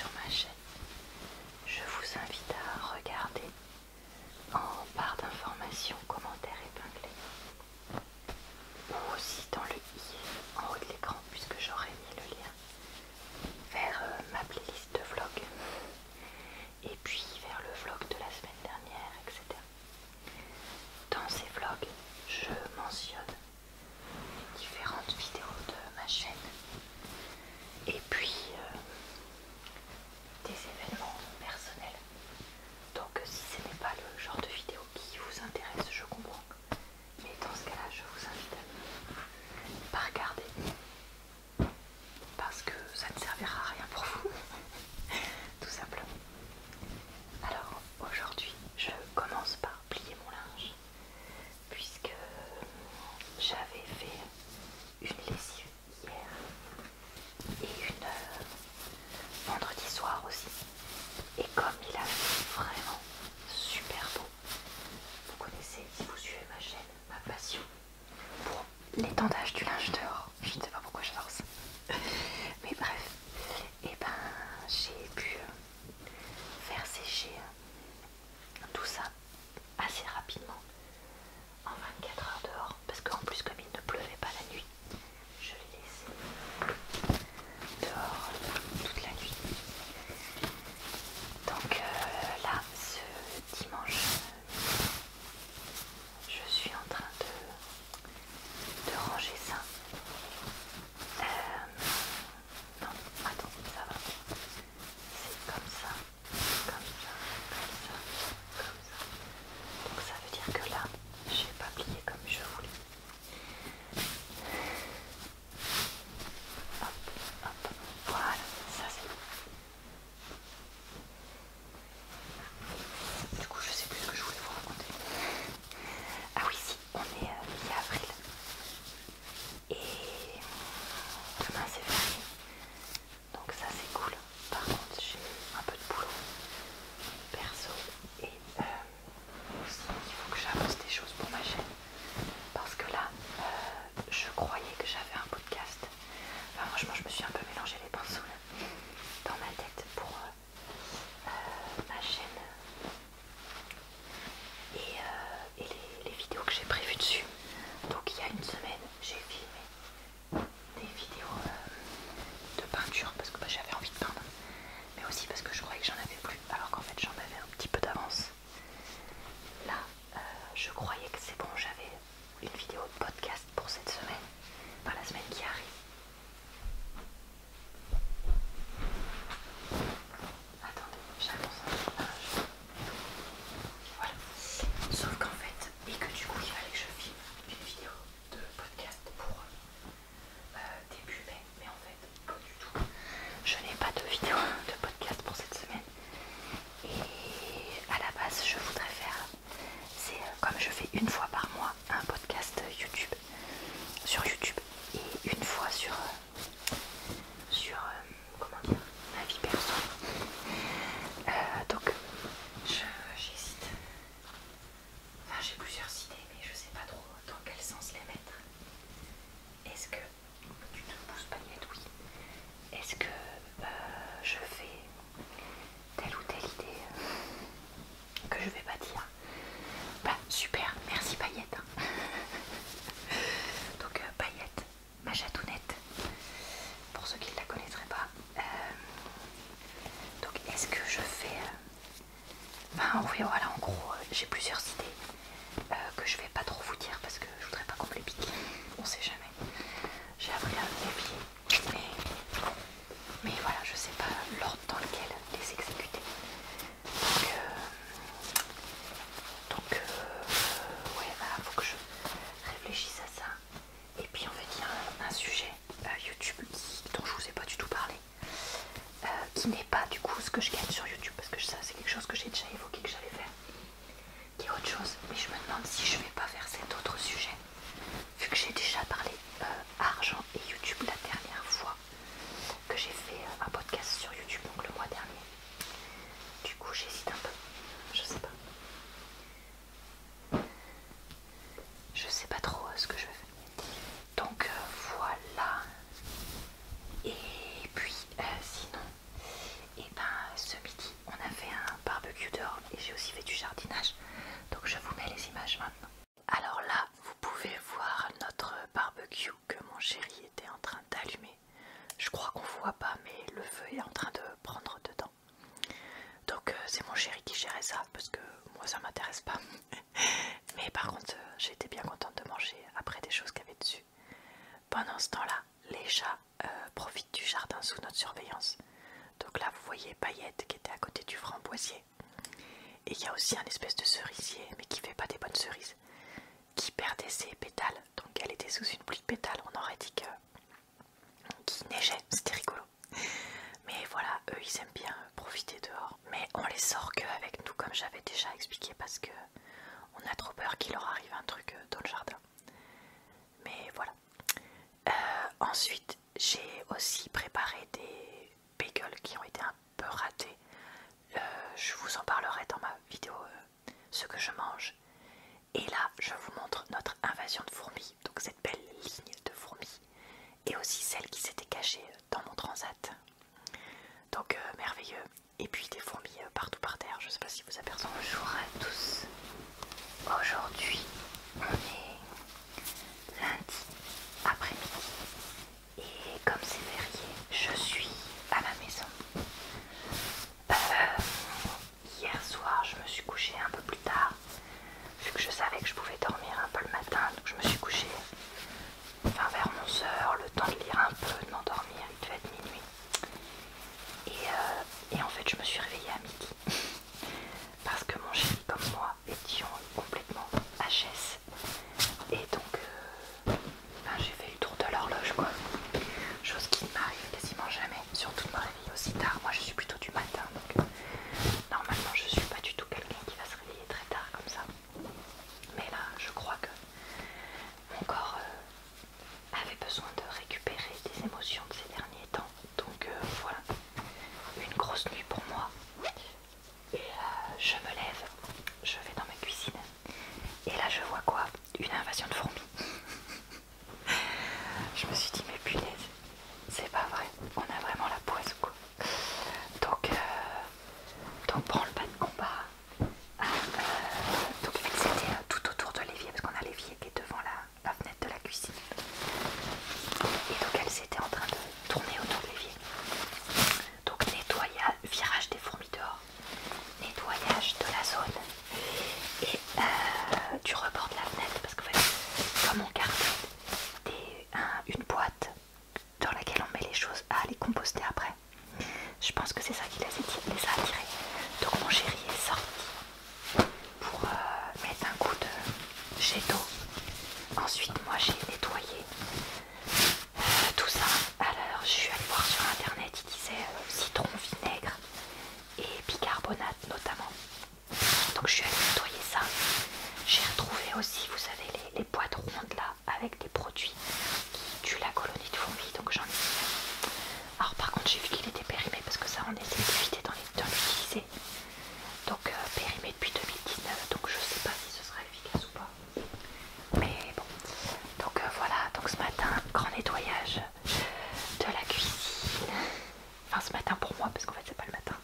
sur ma chaîne. Je vous invite à regarder en barre d'informations, commentaires épinglés, ou aussi dans le i en haut de l'écran, puisque j'aurai mis le lien vers ma playlist de vlog, et puis vers le vlog de la semaine dernière, etc. Dans ces vlogs, je mentionne les différentes vidéos de ma chaîne, et puis des événements personnels. Donc si ce n'est pas le genre de vidéo qui vous intéresse, je comprends. Mais dans ce cas-là, je vous invite à ne pas regarder. Parce que ça ne servira à rien pour vous. Tout simplement. Alors aujourd'hui, je commence par plier mon linge. Puisque j'avais fait une lessive hier. Et une vendredi soir aussi. Et comme il a fait vraiment super beau, vous connaissez, si vous suivez ma chaîne, ma passion pour l'étendage du linge dehors. Je ne sais pas pourquoi j'adore ça. Mais bref, et ben j'ai pu faire sécher tout ça assez rapidement en 24 heures dehors. Parce qu'en plus, comme il ne pleuvait pas la nuit, je l'ai laissé dehors toute la nuit. Donc là, ce dimanche, je suis en train de ranger ça. Non, attends, ça va. C'est comme ça, comme ça, comme ça, comme ça. Donc ça veut dire que là, j'ai pas plié comme je voulais. Hop, hop, voilà, ça c'est bon. Du coup, je sais plus ce que je voulais vous raconter. Ah oui, si, on est mi-avril. Et demain c'est férié. Donc ça c'est cool. Par contre, j'ai un peu de boulot perso. Et aussi, il faut que j'avance des choses pour ma chaîne. Parce que là, je croyais que j'avais un podcast. Enfin, franchement, je me suis un peu mélangé les pinceaux là, dans ma tête pour ma chaîne et les vidéos que j'ai prévues dessus. Donc il y a une semaine, j'ai filmé des vidéos de peinture parce que j'avais envie de peindre, mais aussi parce que je croyais que j'en avais plus, alors qu'en fait j'en avais un petit peu d'avance. Là, je croyais que c'est bon, j'avais une vidéo de podcast pour cette semaine, enfin la semaine qui arrive. Attendez, j'avance un peu. Voilà. Sauf qu'en fait, et que du coup il fallait que je filme une vidéo de podcast pour début mai, mais en fait pas du tout. Je n'ai pas de vidéo de podcast pour cette semaine. Et à la base, je voudrais faire, c'est comme je fais une fois par mois un podcast YouTube, sur YouTube, et une fois sur comment dire, ma vie perso. Donc j'hésite. Enfin, j'ai plusieurs idées, mais je sais pas trop dans quel sens les mettre. Est-ce que tu te pousses paillette? Oui. Est-ce que je fais telle ou telle idée que je vais pas dire? Bah super, merci Paillette. Donc Paillette, ma chatounette, pour ceux qui ne la connaîtraient pas. Donc est-ce que je fais... Enfin oui voilà, en gros j'ai plusieurs idées que je vais pas trop vous dire parce que je voudrais pas qu'on me les pique. On sait jamais. J'ai appris à me méfier. Mais voilà, je sais pas l'ordre dans lequel les exécuter. Donc ouais, voilà, faut que je réfléchisse à ça. Et puis en fait, il y a un sujet YouTube dont je vous ai pas du tout parlé, qui n'est pas du coup ce que je gagne sur YouTube, parce que ça c'est quelque chose que j'ai déjà évoqué que j'allais faire, qui est autre chose. Mais je me demande si je vais pas faire cet autre sujet, vu que j'ai déjà parlé argent et YouTube la dernière fois que j'ai fait un podcast sur YouTube, donc le mois dernier. Du coup j'hésite un peu, je sais pas. Je sais pas trop ce que je vais faire. Donc voilà. Et puis sinon, et ben Donc c'est mon chéri qui gérait ça parce que moi ça m'intéresse pas. Mais par contre j'ai été bien contente de manger après des choses qu'il y avait dessus. Pendant ce temps-là, les chats profitent du jardin sous notre surveillance. Donc là vous voyez Paillette qui était à côté du framboisier. Et il y a aussi un espèce de cerisier mais qui fait pas des bonnes cerises, qui perdait ses pétales. Donc elle était sous une pluie de pétales, on aurait dit qu'il neigeait, c'était rigolo. Mais voilà, eux ils aiment bien profiter dehors. Mais on les sort que avec nous comme j'avais déjà expliqué parce que on a trop peur qu'il leur arrive un truc dans le jardin. Mais voilà. Ensuite j'ai aussi préparé des bagels qui ont été un peu ratés. Je vous en parlerai dans ma vidéo ce que je mange. Et là je vous montre notre invasion de fourmis. Donc cette belle ligne de fourmis. Et aussi celle qui s'était cachée dans mon transat. Donc merveilleux. Et puis des fourmis partout par terre. Je sais pas si vous apercevez. Bonjour à tous. Aujourd'hui on est lundi après-midi. Et comme c'est férié, je suis à la maison. Hier soir je me suis couchée un peu plus tard. Vu que je savais que je pouvais dormir un peu le matin. Donc je me suis couchée vers 11 h, le temps de lire un peu, de m'endormir, il devait être minuit. Et en fait je me suis réveillée à midi. Parce que mon chéri comme moi étions complètement HS. Et donc j'ai fait le tour de l'horloge quoi. Chose qui ne m'arrive quasiment jamais. Surtout de me réveiller aussi tard. Moi je suis plutôt du matin. Donc normalement je suis pas du tout quelqu'un qui va se réveiller très tard comme ça. Mais là je crois que mon corps avait besoin de récupérer des émotions de ces derniers temps. Donc voilà, une grosse nuit pour moi. Et je me lève, je vais dans ma cuisine. Et là je vois quoi? Une invasion de fourmis. Je me suis dit mais punaise, c'est pas vrai, on a vraiment la poisse ou quoi. Donc branle-bas de combat. Donc c'était tout autour de l'évier parce qu'on a l'évier qui est devant la fenêtre de la cuisine. Et donc elle s'était en train de tourner autour de l'évier. Donc nettoyage, virage des fourmis dehors, nettoyage de la zone et du rebord de la fenêtre parce que comme on gardait une boîte dans laquelle on met les choses à aller composter après, je pense que c'est ça qui les a attirés. Donc mon chéri est sorti pour mettre un coup de jet d'eau. Ensuite moi j'ai nettoyé tout ça. Alors je suis allée voir sur internet, il disait citron, vinaigre et bicarbonate notamment. Donc je suis allée nettoyer ça. J'ai retrouvé aussi, vous savez, les boîtes rondes là avec des produits qui tuent la colonie de fourmis. Donc j'en ai mis. Alors par contre j'ai vu qu'il était périmé parce que ça on essaie d'éviter d'en utiliser. Donc périmé depuis 2019. Donc je sais pas si ce sera efficace ou pas. Mais bon. Donc voilà, donc ce matin, grand nettoyage de la cuisine. Enfin ce matin pour moi parce qu'en fait c'est pas le matin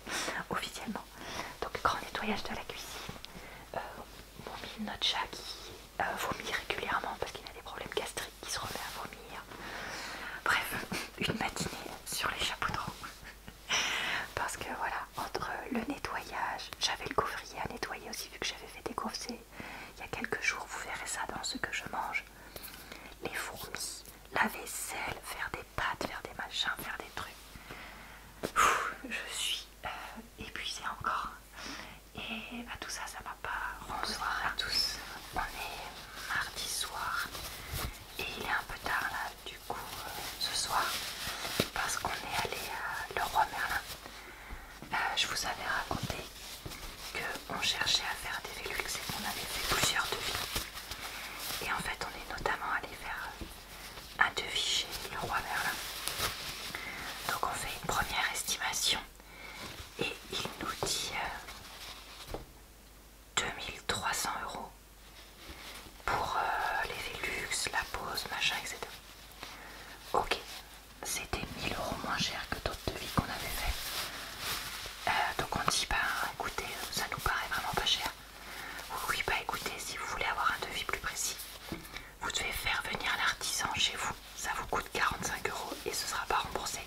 officiellement. Donc grand nettoyage de la cuisine. Notre chat qui vomit régulièrement parce qu'il a des problèmes gastriques, qui se remet à vomir. Bref, une matinée sur les chapeaux de roue. Parce que voilà, entre le nettoyage, j'avais le gaufrier à nettoyer aussi vu que j'avais fait des gaufres il y a quelques jours, vous verrez ça dans ce que je mange. Les fourmis, la vaisselle, faire des pâtes, faire des machins, faire des trucs. Je suis épuisée encore. Et bah, tout ça, ça m'a pas. Bonsoir à tous. On est mardi soir et il est un peu tard là, du coup, ce soir, parce qu'on est allé à Leroy Merlin. Je vous avais raconté qu'on cherchait à faire des Velux et qu'on avait fait plusieurs devis. Et en fait, on est notamment allé faire un devis chez Leroy Merlin. Donc, on fait une première estimation et il nous dit 2300 € pour les Velux, la pause, machin, etc. Ok, c'était 1000 € moins cher que d'autres devis qu'on avait fait. Donc on dit, bah écoutez, ça nous paraît vraiment pas cher. Oui, bah écoutez, si vous voulez avoir un devis plus précis, vous devez faire venir l'artisan chez vous. Ça vous coûte 45 € et ce sera pas remboursé.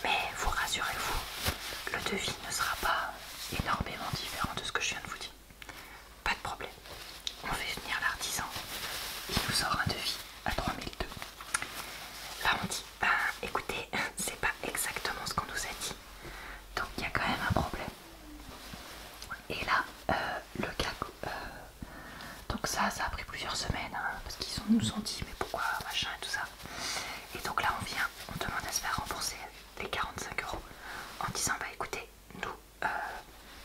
Mais vous rassurez-vous, le devis ne sera pas énorme. nous ont dit mais pourquoi machin et tout ça. Et donc là on demande à se faire rembourser les 45 € en disant bah écoutez, nous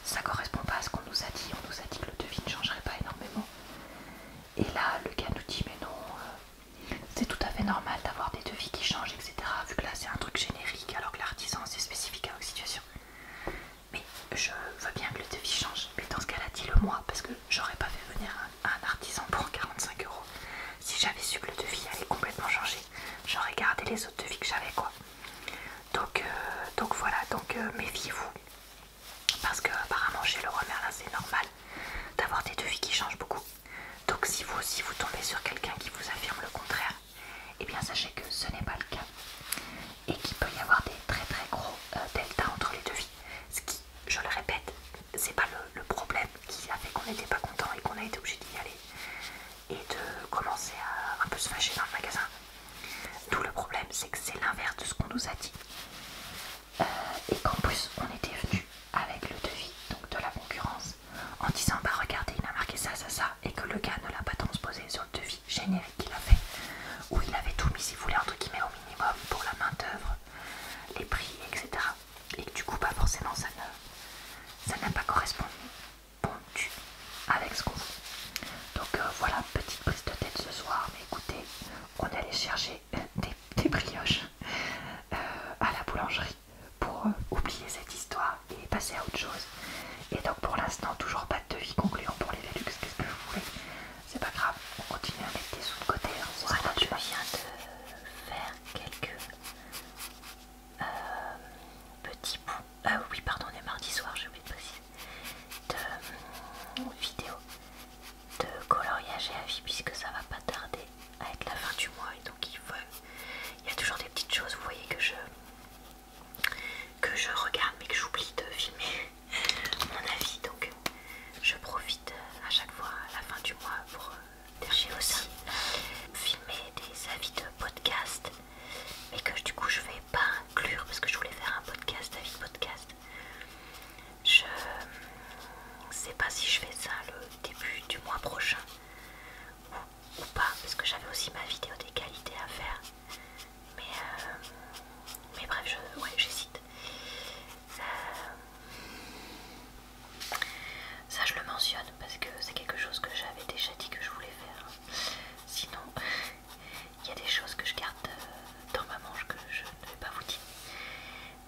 ça correspond pas à ce qu'on nous a dit, on nous a dit que le devis ne changerait pas énormément. Et là le gars nous dit mais non, c'est tout à fait normal d'avoir des devis qui changent, etc. Vu que là c'est un truc générique alors que l'artisan c'est spécifique à votre situation. Mais je veux bien que le devis change, mais dans ce cas-là dis-le moi, parce que j'aurais pas fait venir un artisan pour 45 €. Si j'avais su que le devis allait complètement changer, j'aurais gardé les autres devis que j'avais quoi. Donc voilà, méfiez-vous. Parce que apparemment chez Leroy Merlin c'est normal d'avoir des devis qui changent beaucoup. Donc si vous aussi vous tombez sur quelqu'un qui vous affirme le contraire, eh bien sachez que ce n'est pas le cas. Et qu'il peut y avoir des très très gros deltas entre les devis. Ce qui, je le répète, c'est pas le problème qui a fait qu'on n'était pas content et qu'on a été obligé d'y aller et de commencer à un peu se fâcher dans le magasin. Tout le problème c'est que c'est l'inverse de ce qu'on nous a dit. Et qu'en plus on était venu avec le devis donc de la concurrence en disant bah regardez il a marqué ça et que le gars ne l'a pas transposé sur le devis générique qu'il a fait où il avait tout mis si vous voulez entre guillemets au minimum pour la main d'œuvre, les prix, etc. Et que du coup bah forcément ça n'a pas correspondu avec ce qu'on veut. Donc voilà, petite prise de tête ce soir, mais écoutez, on est allé chercher des brioches à la boulangerie pour oublier cette histoire et passer à autre chose. Et donc pour l'instant toujours pas de devis concluant pour les Velux, qu'est-ce que vous voulez, c'est pas grave, on continue à mettre des sous de côté. Voilà, je viens de faire quelques petits bouts, oui pardon, on est mardi soir, j'ai oublié de préciser, de vidéos de coloriage et avis puisque ça va pas tarder à être la fin du mois et donc il y a toujours des petites choses, vous voyez, que je regarde mais que j'oublie de filmer mon avis, donc je profite à chaque fois à la fin du mois pour j'ai aussi filmer des avis de podcast mais que du coup je vais pas inclure parce que je voulais faire un podcast, avis de podcast. Je sais pas si je fais ça le début du mois prochain ou pas parce que j'avais aussi ma vidéo des qualités à faire, mais bref j'hésite. Ça je le mentionne parce que c'est quelque chose que j'avais déjà dit que je voulais faire. Sinon il y a des choses que je garde dans ma manche que je ne vais pas vous dire.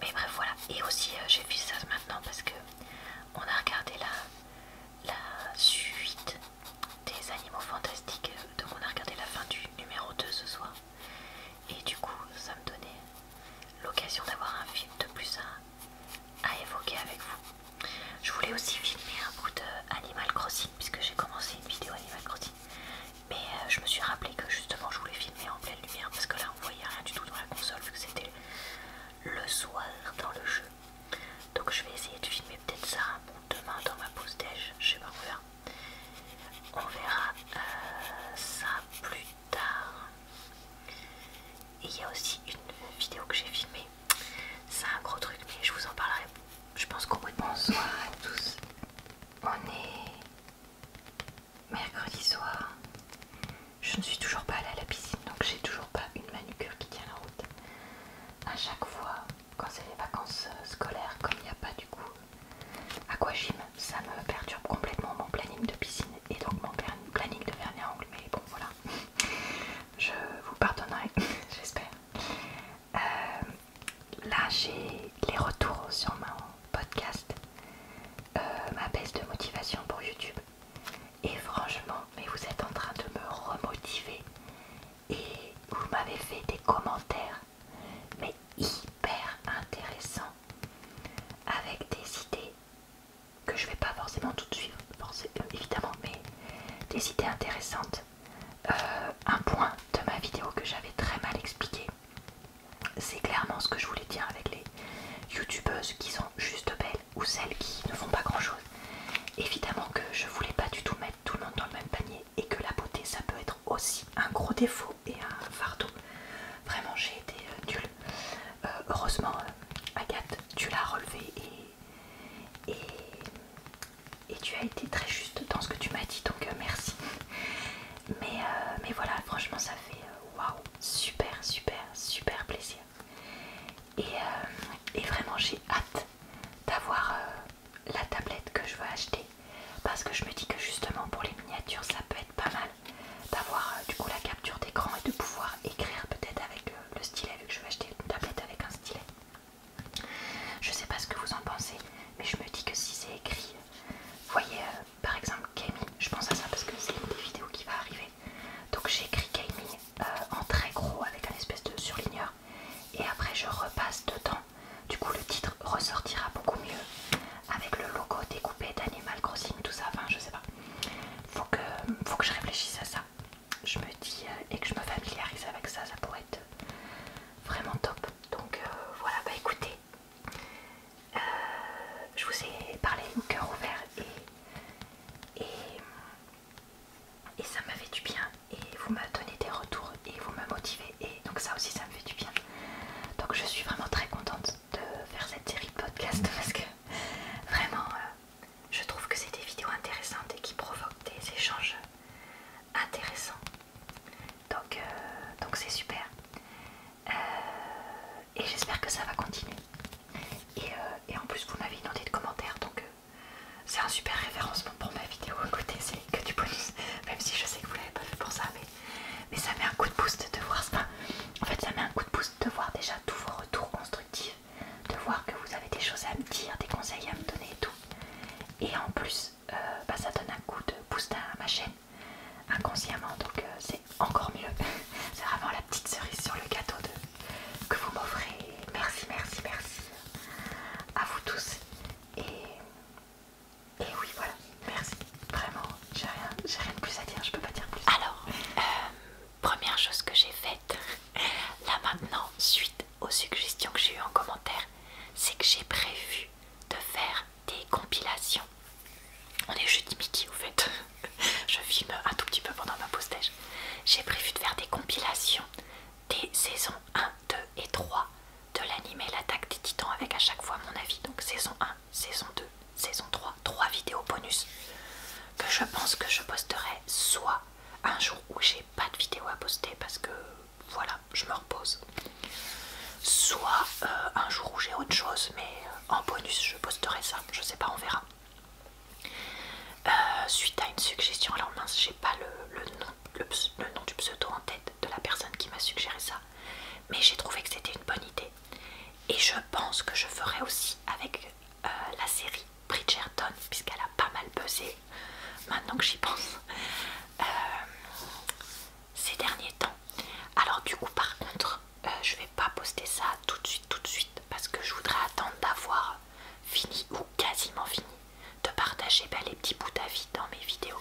Mais bref voilà. Et aussi j'ai fait ça maintenant parce que on a regardé la suite des Animaux Fantastiques. Donc on a regardé la fin du numéro 2 ce soir. Et du coup ça me donnait l'occasion d'avoir un film de plus à évoquer avec vous. Je voulais aussi filmer un bout de Animal Crossing puisque j'ai commencé une vidéo Animal Crossing. Mais je me suis rappelé que justement je voulais filmer en pleine lumière parce que là on voyait rien du tout dans la console vu que c'était le soir dans le jeu. Donc je vais essayer de filmer peut-être ça un bout demain dans ma pause déj, je sais pas, on verra. On verra ça plus tard. Et il y a aussi une vidéo que j'ai filmée. C'est un gros truc mais je vous en parlerai. Je pense qu'au bout de bonsoir à tous. On est mercredi soir. Je ne suis toujours pas allée à la piscine donc j'ai toujours pas une manucure qui tient la route. À chaque fois quand c'est les vacances scolaires, comme il n'y a pas du coup aquagym, ça me perturbe complètement mon planning de piscine et donc mon planning de vernis à ongles, mais bon voilà, je vous pardonnerai, j'espère. Là j'ai les retours sur mon podcast, ma baisse de motivation pour YouTube, et franchement, mais vous êtes en train de me remotiver et vous m'avez fait des commentaires mais hyper intéressants avec des idées que je vais pas forcément tout suivre évidemment, mais des idées intéressantes. Un point de ma vidéo que j'avais très mal expliqué, c'est clairement ce que je voulais dire avec les youtubeuses qui sont juste belles ou celles qui ne font pas grand chose. Évidemment que je voulais pas du tout mettre tout le monde dans le même panier et que la beauté ça peut être aussi un gros défaut et un fardeau. Vraiment j'ai été nulle. Heureusement Agathe tu l'as relevé et tu as été très juste dans ce que tu m'as dit, donc merci. Mais voilà, franchement et en plus ça donne un coup de boost à ma chaîne inconsciemment, donc c'est encore mieux. C'est vraiment la petite cerise sur le gâteau que vous m'offrez. Merci, merci, merci à vous tous. Et oui, voilà, merci. Vraiment, j'ai rien de plus à dire, je peux pas dire plus. Alors, première chose que j'ai faite, là maintenant, suite aux suggestions que j'ai eues en commentaire, c'est que j'ai prévu de faire des compilations. On est jeudi midi au fait. Je filme un tout petit peu pendant ma pause déj. J'ai prévu de faire des compilations des saisons 1, 2 et 3 de l'anime L'attaque des titans avec à chaque fois mon avis. Donc saison 1, saison 2, saison 3 vidéos bonus que je pense que je posterai soit un jour où j'ai pas de vidéo à poster parce que voilà, je me repose, soit un jour où j'ai autre chose, mais en bonus je posterai ça, je sais pas, on verra. Suite à une suggestion, alors mince, j'ai pas le nom du pseudo en tête de la personne qui m'a suggéré ça, mais j'ai trouvé que c'était une bonne idée. Et je pense que je ferai aussi avec la série Bridgerton, puisqu'elle a pas mal buzzé maintenant que j'y pense ces derniers temps. Alors du coup par contre je vais pas poster ça tout de suite parce que je voudrais attendre d'avoir fini ou quasiment fini de partager les petits bouts d'avis dans mes vidéos.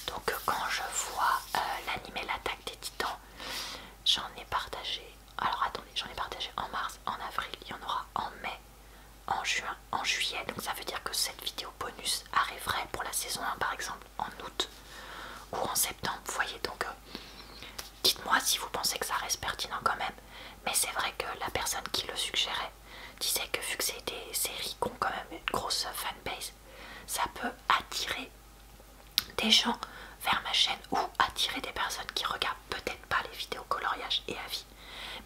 Donc quand je vois l'anime L'attaque des titans, j'en ai partagé, alors attendez, j'en ai partagé en mars, en avril, il y en aura en mai, en juin, en juillet, donc ça veut dire que cette vidéo bonus arriverait pour la saison 1 par exemple en août ou en septembre, vous voyez. Donc dites-moi si vous pensez que ça reste pertinent quand même, mais c'est vrai que la personne qui le suggérait disait que vu que c'est des séries qui ont quand même une grosse fanbase, ça peut attirer des gens vers ma chaîne ou attirer des personnes qui regardent peut-être pas les vidéos coloriage et avis,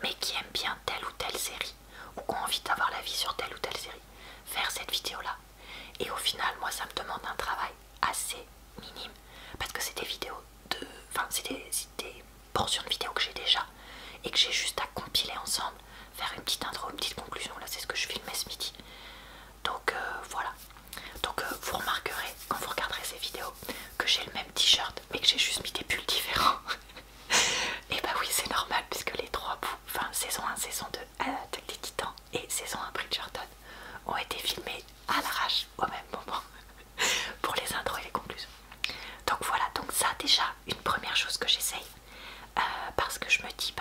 mais qui aiment bien telle ou telle série ou qui ont envie d'avoir l'avis sur telle ou telle série, faire cette vidéo là. Et au final moi ça me demande un travail assez minime parce que c'est des vidéos de... Enfin c'est des portions de vidéos que j'ai déjà et que j'ai juste à compiler ensemble, faire une petite intro, une petite conclusion. Là c'est ce que je filmais ce midi. Donc voilà. Donc vous remarquerez quand vous regarderez ces vidéos que j'ai le même t-shirt mais que j'ai juste mis des pulls différents. Et bah oui c'est normal puisque les trois bouts, enfin saison 1, saison 2 Attaque des titans et saison 1 Bridgerton ont été filmés à l'arrache au même moment pour les intros et les conclusions. Donc voilà, donc ça déjà une première chose que j'essaye parce que je me dis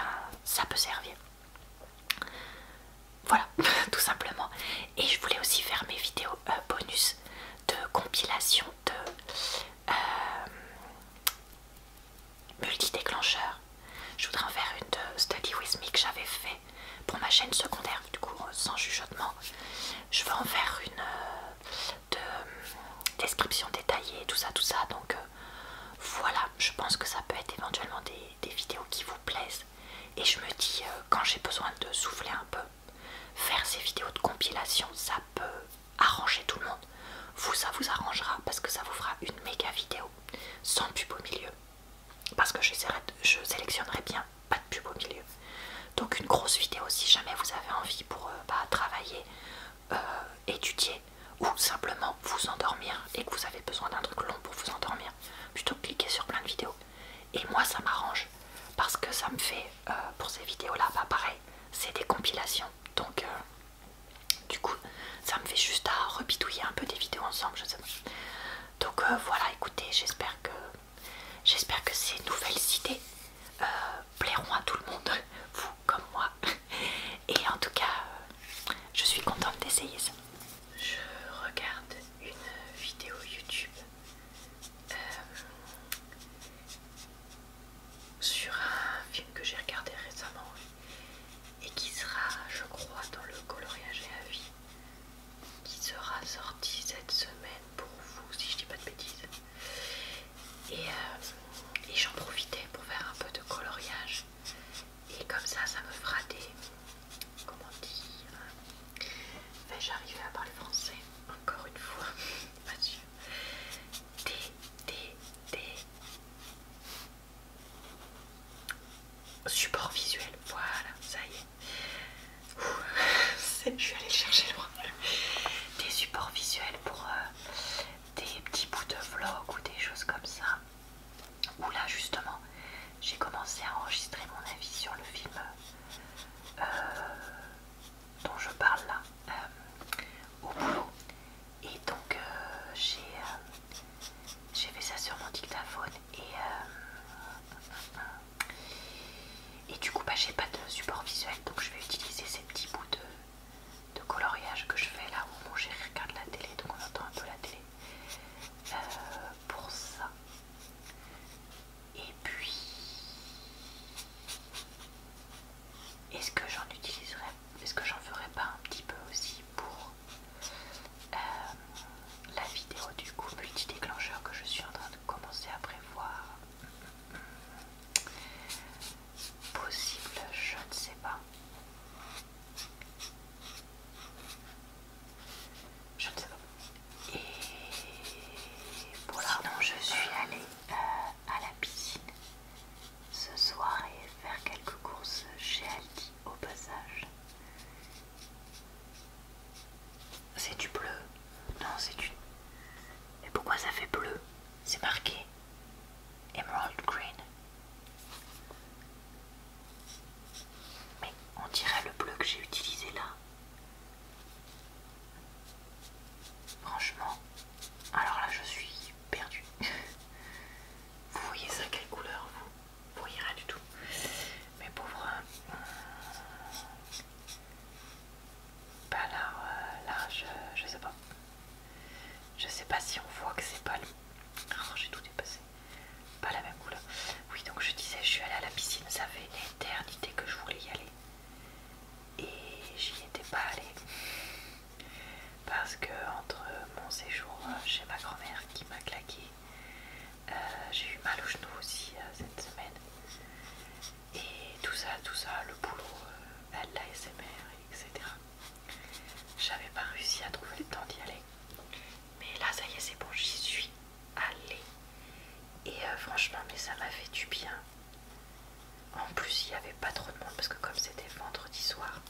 ça peut servir. Voilà, tout simplement. Et je voulais aussi faire mes vidéos bonus de compilation de multi-déclencheurs. Je voudrais en faire une de Study With Me que j'avais fait pour ma chaîne secondaire, du coup sans chuchotement. Je veux en faire une de description détaillée, tout ça, donc voilà, je pense que ça peut être éventuellement des vidéos qui vous plaisent. Et je me dis, quand j'ai besoin de souffler un peu, faire ces vidéos de compilation, ça peut arranger tout le monde. Vous, ça vous arrangera parce que ça vous fera une méga vidéo sans pub au milieu. Parce que je sélectionnerai bien, pas de pub au milieu. Donc une grosse vidéo si jamais vous avez envie pour travailler, étudier ou simplement vous endormir et que vous avez besoin d'un truc long pour vous endormir, plutôt que cliquer sur plein de vidéos. Et moi ça m'arrange parce que ça me fait, pour ces vidéos là, pareil, c'est des compilations. Donc du coup ça me fait juste à rebidouiller un peu des vidéos ensemble, je sais pas. Donc voilà, écoutez, j'espère que ces nouvelles idées plairont à tout le monde, vous comme moi. Et en tout cas, je suis contente d'essayer ça. Je regarde une vidéo YouTube sur un film que j'ai regardé récemment et qui sera, je crois, dans le coloriage et avis, qui sera sorti cette semaine pour vous, si je dis pas de bêtises. Et j'en profitais pour faire un peu de coloriage. Et comme ça me fera des... Comment dire... Vais-je arriver à parler français encore une fois? Pas sûr. Des supports visuels. Voilà, ça y est. Je suis allée le chercher loin. Des supports visuels pour des petits bouts de vlog ou des choses comme ça, où là justement j'ai commencé à enregistrer mon avis sur le film dont je parle là au boulot. Et donc j'ai fait ça sur mon dictaphone et du coup bah, j'ai pas de support visuel, donc je vais utiliser ces petits bouts de coloriage que je fais là où mon chéri regarde la télé, donc on entend un peu la télé pour ça. Et puis est-ce que j'en utiliserai, est-ce que j'en ferai pas un petit peu aussi pour la vidéo du coup multi-déclencheur que je suis en train de commencer à prévoir? Possible, je ne sais pas. Je ne sais pas. Et voilà. Sinon, je suis allée à la piscine ce soir et faire quelques courses chez Aldi au passage. C'est du bleu. Non, c'est du... Mais pourquoi ça fait bleu? C'est marqué Emerald Green. Mais on dirait le bleu que j'ai utilisé là. Franchement, alors là je suis perdue. Vous voyez ça, quelle couleur vous voyez rien du tout. Mes pauvres. Bah là je sais pas. Je sais pas si on voit que c'est pas le... Oh, j'ai tout dépassé. Pas la même couleur. Oui, donc je disais, je suis allée à la piscine, ça fait une éternité que je voulais y aller. Et j'y étais pas allée. Parce que entre mon séjour chez ma grand-mère qui m'a claqué, j'ai eu mal au genou aussi cette semaine. Et tout ça, le boulot, l'ASMR, etc. J'avais pas réussi à trouver le temps d'y aller. Mais là, ça y est, c'est bon, j'y suis allée. Et franchement, mais ça m'a fait du bien. En plus, il n'y avait pas trop de monde parce que comme c'était vendredi soir,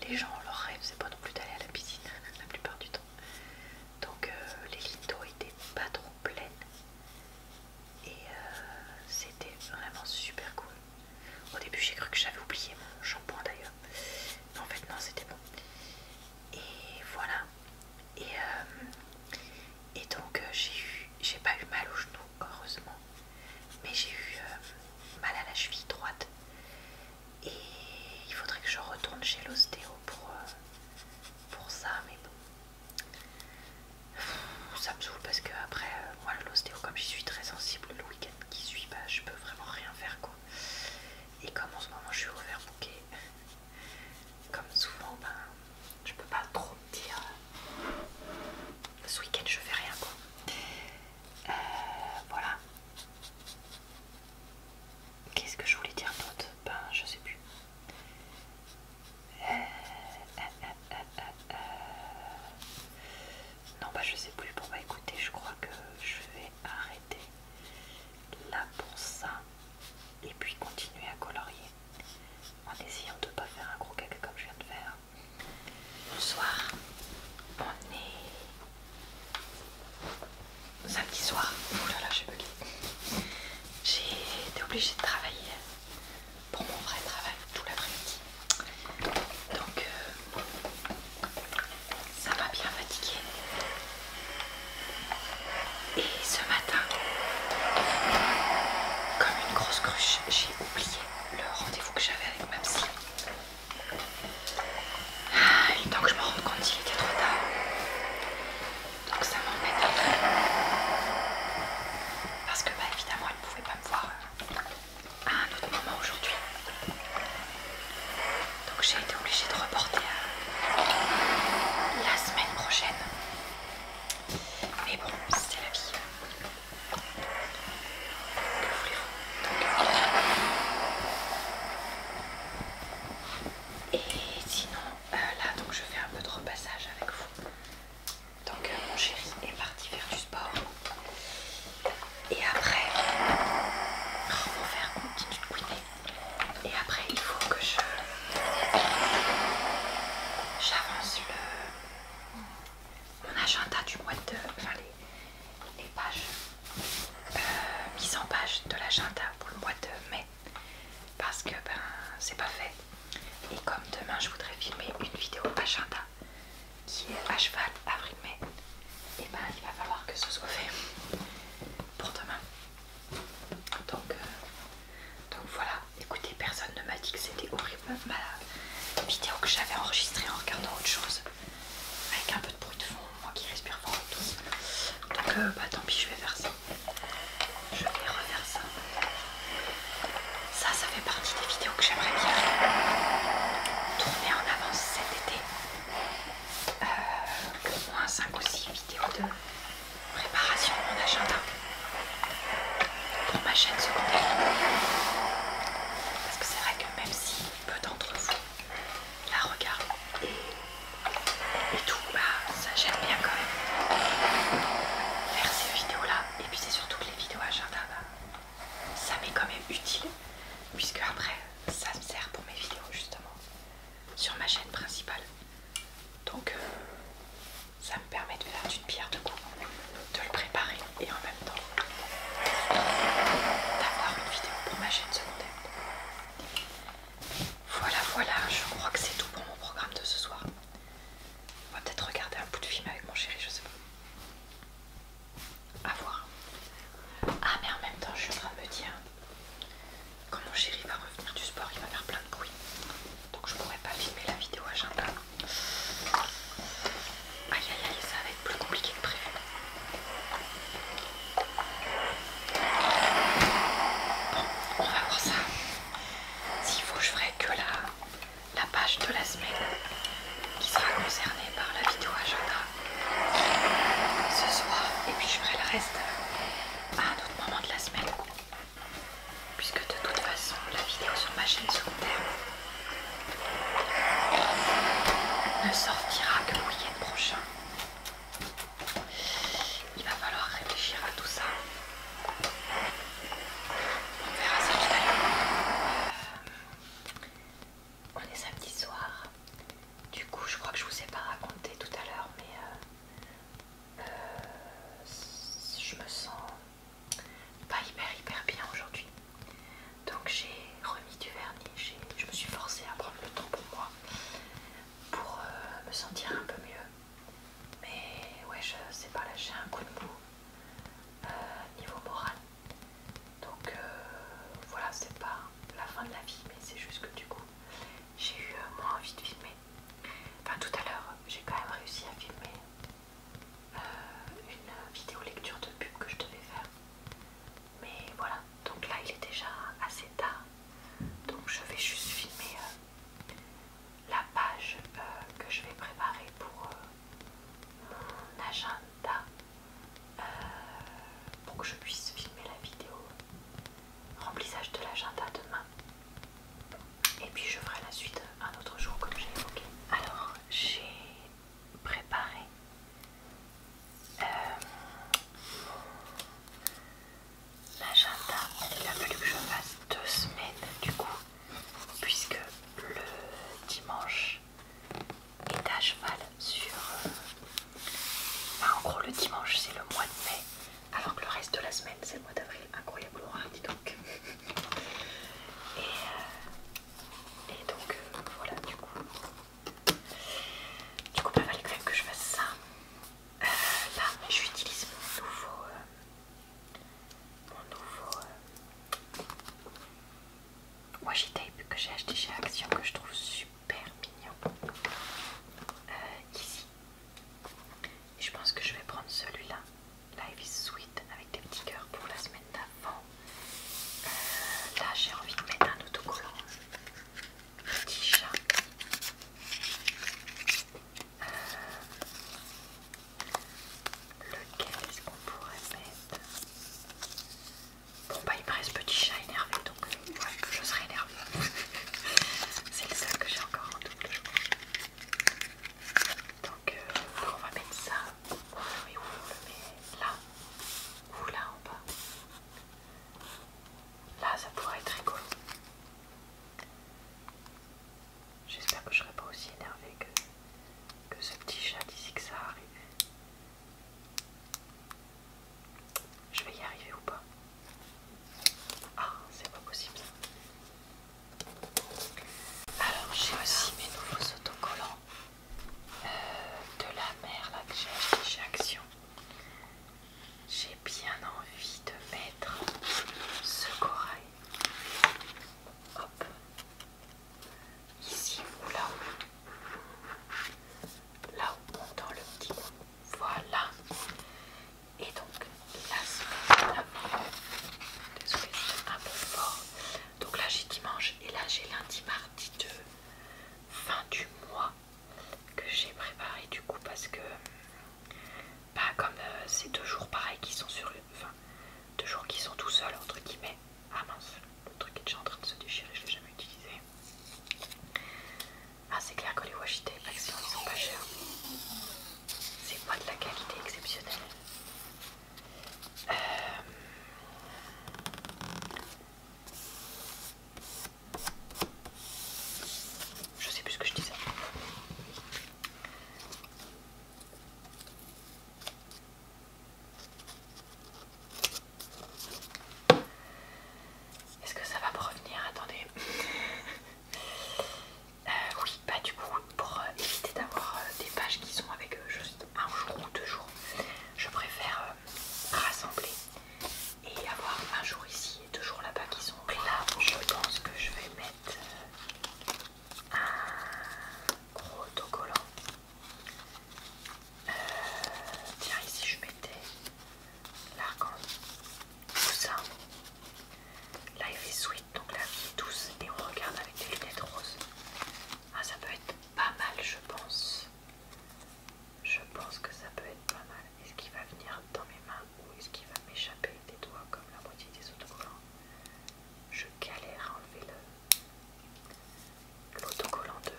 les gens, leur rêve, c'est pas non plus d'aller à la piscine la plupart du temps. Donc les lignes d'eau étaient pas trop pleines. Et c'était vraiment super cool. Au début, j'ai cru que j'avais oublié mon shampoing d'ailleurs. Mais en fait, non, c'était bon. Et voilà. Et donc, j'ai pas eu mal au genou, heureusement. Mais j'ai eu mal à la cheville droite. Et il faudrait que je retourne chez l'ostéo pour ça. Mais bon, ça me saoule parce que après, moi, l'ostéo, comme j'y suis très sensible le week-end qui suit, bah, je peux vraiment rien faire quoi. Et comme en ce moment je suis overbookée, comme souvent, ben, je peux pas trop me dire ce week-end je fais rien quoi. Voilà. Qu'est-ce que je voulais dire d'autre? Ben je sais plus. Non bah je sais plus. Bon bah écoutez, je crois que je vais arrêter là pour ça et puis continuer à colorier en essayant de ne pas faire un gros caca comme je viens de faire. Bonsoir, on est samedi soir. Oh là là, j'ai bugué. J'ai été obligée de travailler pour mon vrai travail tout l'après-midi. Donc ça m'a bien fatiguée. Et ce matin, comme une grosse cruche, j'ai oublié le rendez-vous que j'avais avec ma psy. Et tant que je me rende compte qu'il était trop tard. Donc ça m'embête un peu. Parce que bah évidemment elle ne pouvait pas me voir à un autre moment aujourd'hui. Donc j'ai été obligée de reporter à la semaine prochaine. Mais bon, c'est la vie. Que voulez-vous? Et sinon, là donc je fais un peu de repassage avec vous. Donc mon chéri est parti faire du sport. Et après, on va faire une petite couinée. Et après il faut que j'avance mon agenda du mois de agenda pour le mois de mai parce que ben c'est pas fait. Et comme demain je voudrais filmer une vidéo agenda qui est à cheval avril-mai, et ben il va falloir que ce soit fait pour demain. Donc voilà, écoutez, personne ne m'a dit que c'était horrible ma vidéo que j'avais enregistrée en regardant autre chose avec un peu de bruit de fond, moi qui respire fort et tout. Donc bah tant pis, je vais faire ça. Je vais refaire ça. Ça fait partie des vidéos que j'aimerais bien tourner en avance cet été. Au moins 5 ou 6 vidéos de préparation de mon agenda pour ma chaîne secondaire. Parce que c'est vrai que même si peu d'entre vous la regardent et tout, bah ça j'aime bien quand même faire ces vidéos là. Et puis c'est surtout que les vidéos agenda, bah, ça m'est quand même utile, puisque après ça me sert pour mes vidéos justement sur ma chaîne principale. Donc ça me permet de faire d'une pierre deux coups, de le préparer et en même temps d'avoir une vidéo pour ma chaîne secondaire. Voilà, je crois que c'est tout pour mon programme de ce soir. On va peut-être regarder un bout de film avec mon chéri, je sais pas. À voir. Ah mais en même temps je suis en train de me dire, quand mon chéri va revenir du sport, il va faire plein de bruit. Donc je pourrais pas filmer la vidéo agenda. Aïe aïe aïe, ça va être plus compliqué que prévu. Bon, on va voir ça. S'il faut, je ferai que la page de la semaine qui sera concernée par la vidéo agenda ce soir. Et puis je ferai le reste à un autre moment de la semaine. Puisque de toute façon, la vidéo sur ma chaîne secondaire ne sortira que le week-end prochain. Il va falloir réfléchir à tout ça. On verra ça tout à l'heure. On est samedi soir. Du coup, je crois que je vous ai pas raconté tout à l'heure, mais je me sens pas hyper bien aujourd'hui. Donc j'ai remis du vernis, je me suis forcée à prendre le temps pour moi, pour me sentir un peu mieux. Mais ouais, je sais pas, là j'ai un coup de mou niveau moral. Donc voilà, c'est pas la fin de la vie, mais c'est juste que du coup j'ai eu moins envie de filmer. Enfin tout à l'heure j'ai quand même réussi à filmer une vidéo lecture de pub que je devais faire. Mais voilà, donc là il est déjà assez tard. Donc je vais juste filmer la page que je vais préparer pour mon agenda pour que je puisse filmer la vidéo remplissage de l'agenda demain. Et puis je ferai la suite un autre jour comme j'ai évoqué. Alors j'ai préparé l'agenda. Il a fallu que je fasse 2 semaines du coup, puisque le dimanche est à cheval sur... Enfin, en gros le dimanche c'est le mois de mai, alors que le reste de la semaine c'est le mois d'avril. Incroyablement rare, dis donc. Et donc voilà, du coup il fallait quand même que je fasse ça. Là j'utilise mon nouveau washi tape que j'ai acheté chez Action, que je trouve super mignon, ici. Et je pense que je vais prendre celui-là, Life is Sweet, avec des petits cœurs pour la semaine. c'est 2 jours pareil qui sont sur une... Enfin, 2 jours qui sont tout seuls entre guillemets. Ah mince, le truc est déjà en train de se déchirer, je l'ai jamais utilisé. Ah c'est clair que les washi tape Action ils sont pas chers. C'est pas de la qualité exceptionnelle. Je sais plus ce que je disais. Est-ce que ça va me revenir? Attendez. Oui, bah du coup, pour éviter d'avoir des pages qui sont avec juste un jour ou 2 jours, je préfère rassembler et avoir un jour ici et 2 jours là-bas qui sont là. Je pense que je vais mettre un gros autocollant. Tiens, ici je mettais l'argan, tout ça. Là il fait sweet, donc la vie est douce et on regarde avec des lunettes roses. Ah, ça peut être pas mal, je pense. Je pense que ça peut être pas mal. Est-ce qu'il va venir dans mes mains ou est-ce qu'il va m'échapper des doigts comme la moitié des autocollants? Je galère à enlever l'autocollant de...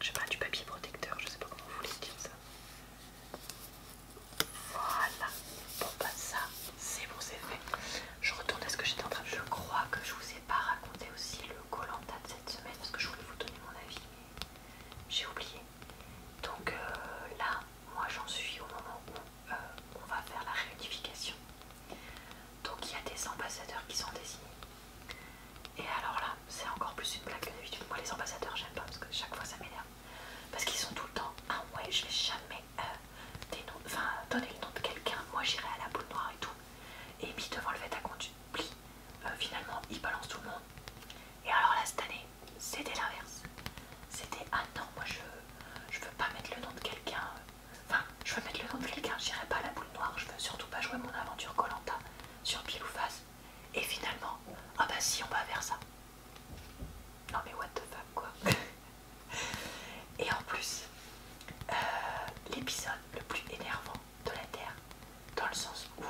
Je sais pas, du papier protecteur, je sais pas comment vous voulez dire ça. Voilà. Bon bah ça, c'est bon, c'est fait. Je retourne à ce que j'étais en train de... Je crois que je vous ai pas raconté aussi le Koh-Lanta de cette semaine parce que je voulais vous donner mon avis mais j'ai oublié. Donc là, moi j'en suis au moment où on va faire la réunification. Donc il y a des ambassadeurs qui sont désignés. Et alors là, c'est encore plus une blague que d'habitude. Moi les ambassadeurs j'aime pas parce que chaque fois ça m'énerve. Parce qu'ils sont tout le temps, ah ouais je vais jamais donner le nom de quelqu'un. Moi j'irai à la boule noire et tout. Et puis devant le fait accompli, finalement ils balancent tout le monde. Et alors là cette année, c'était l'inverse. C'était ah non, moi je veux pas mettre le nom de quelqu'un. Enfin, je veux mettre le nom de quelqu'un, j'irai pas à la boule noire, je veux surtout pas jouer mon aventure Koh-Lanta sur pile ou face. Et finalement, ah bah si, on va vers ça. Non mais what the fuck quoi. Et en plus, l'épisode le plus énervant de la Terre, dans le sens où